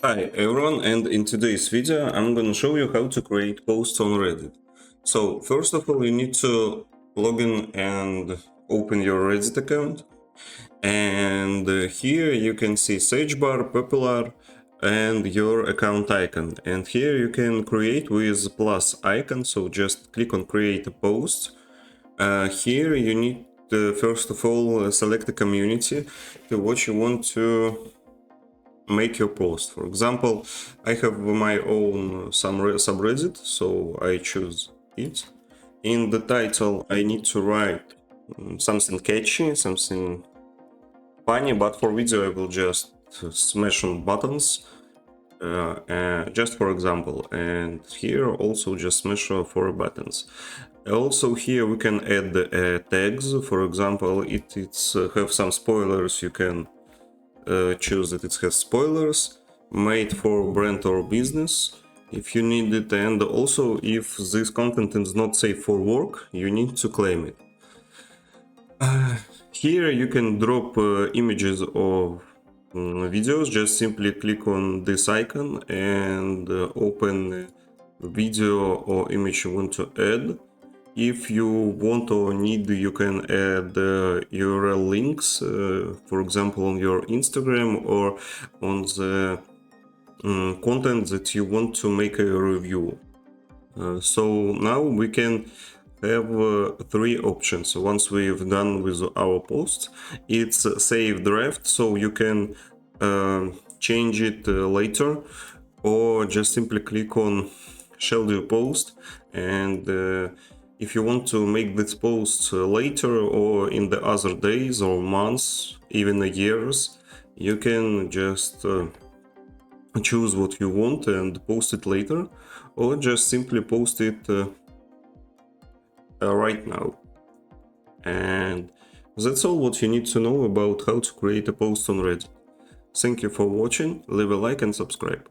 Hi everyone, and in today's video I'm gonna show you how to create posts on Reddit. So first of all, you need to log in and open your Reddit account, and here you can see search bar, popular, and your account icon. And here you can create with plus icon, so just click on create a post. Here you need to first of all select a community to what you want to make your post. For example, I have my own subreddit, so I choose it. In the title I need to write something catchy, something funny, but for video I will just smash on buttons, just for example, and here also just smash for buttons. Also here we can add tags. For example, it's have some spoilers. You can choose that it has spoilers, made for brand or business if you need it, and also if this content is not safe for work, you need to claim it. Here you can drop images of videos. Just simply click on this icon and open video or image you want to add. If you want or need, you can add URL links, for example, on your Instagram or on the content that you want to make a review. So now we can have three options. Once we've done with our post, it's save draft, so you can change it later, or just simply click on shall do post. And if you want to make this post later or in the other days or months, even years, you can just choose what you want and post it later, or just simply post it right now. And that's all what you need to know about how to create a post on Reddit. Thank you for watching, leave a like and subscribe.